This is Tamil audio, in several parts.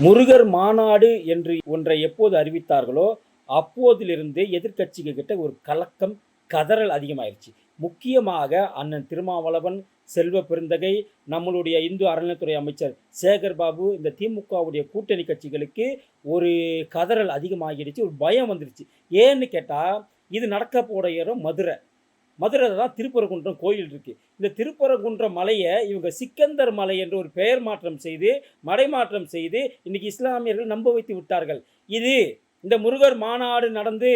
முருகர் மாநாடு என்று ஒன்றை எப்போது அறிவித்தார்களோ அப்போதிலிருந்து எதிர்க்கட்சிகள் கிட்ட ஒரு கலக்கம், கதறல் அதிகமாயிருச்சு. முக்கியமாக அண்ணன் திருமாவளவன், செல்வ பெருந்தகை, நம்மளுடைய இந்து அறநிலைத்துறை அமைச்சர் சேகர் பாபு, இந்த திமுகவுடைய கூட்டணி கட்சிகளுக்கு ஒரு கதறல் அதிகமாகிடுச்சு, ஒரு பயம் வந்துருச்சு. ஏன்னு கேட்டால், இது நடக்க போகிற இடம் மதுரை. மதுரையில் தான் திருப்பரங்குன்றம் கோயில் இருக்குது. இந்த திருப்பரங்குன்றம் மலையை இவங்க சிக்கந்தர் மலை என்று ஒரு பெயர் மாற்றம் செய்து, மடைமாற்றம் செய்து இன்றைக்கி இஸ்லாமியர்கள் நம்ப வைத்து விட்டார்கள். இந்த முருகர் மாநாடு நடந்து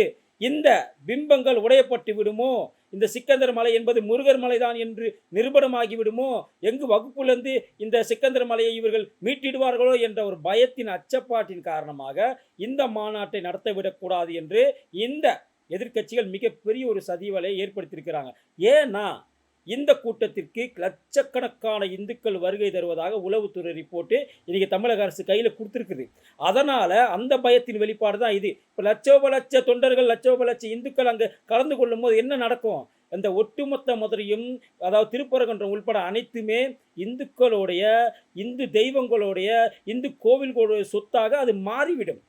இந்த பிம்பங்கள் உடையப்பட்டு விடுமோ, இந்த சிக்கந்தர் மலை என்பது முருகர் மலைதான் என்று நிரூபணமாகி விடுமோ, எங்கு வகுப்புலேருந்து இந்த சிக்கந்தர் மலையை இவர்கள் மீட்டிடுவார்களோ என்ற ஒரு பயத்தின் அச்சப்பாட்டின் காரணமாக இந்த மாநாட்டை நடத்தவிடக்கூடாது என்று இந்த எதிர்க்கட்சிகள் மிகப்பெரிய ஒரு சதிவலையை ஏற்படுத்தியிருக்கிறாங்க. ஏன்னா இந்த கூட்டத்திற்கு லட்சக்கணக்கான இந்துக்கள் வருகை தருவதாக உளவுத்துறை ரிப்போர்ட்டு இன்றைக்கி தமிழக அரசு கையில் கொடுத்துருக்குது. அதனால் அந்த பயத்தின் வெளிப்பாடு தான் இது. இப்போ லட்சோப தொண்டர்கள், லட்சோப இந்துக்கள் அங்கே கலந்து கொள்ளும் போது என்ன நடக்கும்? அந்த ஒட்டுமொத்த மதுரையும், அதாவது திருப்பரங்குன்றம் உள்பட அனைத்துமே இந்துக்களுடைய, இந்து தெய்வங்களுடைய, இந்து கோவில்களுடைய சொத்தாக அது மாறிவிடும்.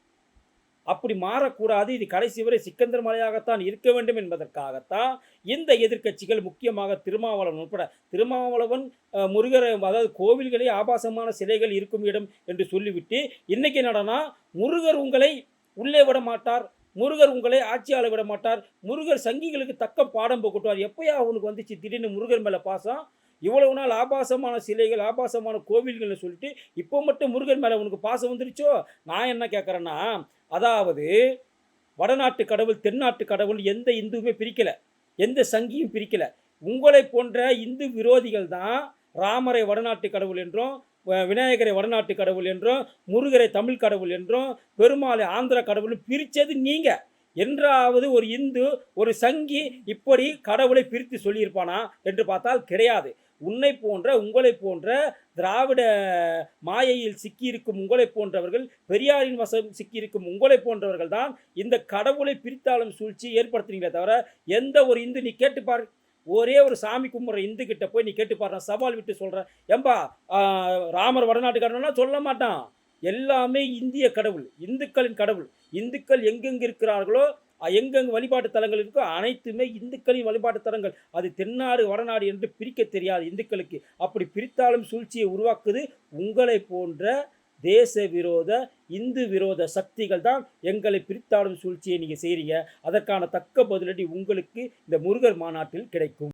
அப்படி மாறக்கூடாது, இது கடைசி வரை சிக்கந்தர் மலையாகத்தான் இருக்க வேண்டும் என்பதற்காகத்தான் இந்த எதிர்க்கட்சிகள், முக்கியமாக திருமாவளவன் உட்பட, திருமாவளவன் முருகர், அதாவது கோவில்களே ஆபாசமான சிலைகள் இருக்கும் இடம் என்று சொல்லிவிட்டு இன்றைக்கி என்னடனா முருகர் உங்களை உள்ளே விட மாட்டார், முருகர் உங்களை ஆட்சியாளர் விட மாட்டார், முருகர் சங்கிகளுக்கு தக்க பாடம் போக்குட்டுவார். எப்போயா அவனுக்கு வந்துச்சு திடீர்னு முருகர் மேலே பாசம்? இவ்வளவு நாள் ஆபாசமான சிலைகள், ஆபாசமான கோவில்கள்னு சொல்லிட்டு இப்போ மட்டும் முருகன் மேலே உனக்கு பாசம் வந்துருச்சோ? நான் என்ன கேட்குறேன்னா, அதாவது வடநாட்டு கடவுள், தென்னாட்டு கடவுள் எந்த இந்துவுமே பிரிக்கலை, எந்த சங்கியும் பிரிக்கலை. உங்களை போன்ற இந்து விரோதிகள் தான் ராமரை வடநாட்டு கடவுள் என்றும், விநாயகரை வடநாட்டு கடவுள் என்றும், முருகரை தமிழ் கடவுள் என்றும், பெருமாளை ஆந்திர கடவுள் பிரித்தது நீங்கள். என்றாவது ஒரு இந்து, ஒரு சங்கி இப்படி கடவுளை பிரித்து சொல்லியிருப்பானா என்று பார்த்தால் கிடையாது. உங்களை போன்ற திராவிட மாயையில் சிக்கியிருக்கும் உங்களை போன்றவர்கள், பெரியாரின் வசம் சிக்கியிருக்கும் உங்களை போன்றவர்கள் தான் இந்த கடவுளை பிரித்தாலும் சூழ்ச்சி ஏற்படுத்துனீங்களே தவிர எந்த ஒரு இந்து, நீ கேட்டுப்பார், ஒரே ஒரு சாமி கும்பிட்ற இந்து கிட்ட போய் நீ கேட்டுப்பார், நான் சவால் விட்டு சொல்கிறேன், ஏம்பா ராமர் வடநாட்டுக்காரனா சொல்ல மாட்டான். எல்லாமே இந்திய கடவுள், இந்துக்களின் கடவுள். இந்துக்கள் எங்கெங்கு இருக்கிறார்களோ, எங்கெங்கு வழிபாட்டு தலங்கள் இருக்கோ அனைத்துமே இந்துக்களின் வழிபாட்டு தலங்கள். அது தென்னாடு வடநாடு என்று பிரிக்க தெரியாது இந்துக்களுக்கு. அப்படி பிரித்தாலும் சூழ்ச்சியை உருவாக்குது உங்களை போன்ற தேச விரோத, இந்து விரோத சக்திகள் தான். எங்களை பிரித்தாலும் சூழ்ச்சியை நீங்கள் செய்கிறீங்க. அதற்கான தக்க பதிலடி உங்களுக்கு இந்த முருகர் மாநாட்டில் கிடைக்கும்.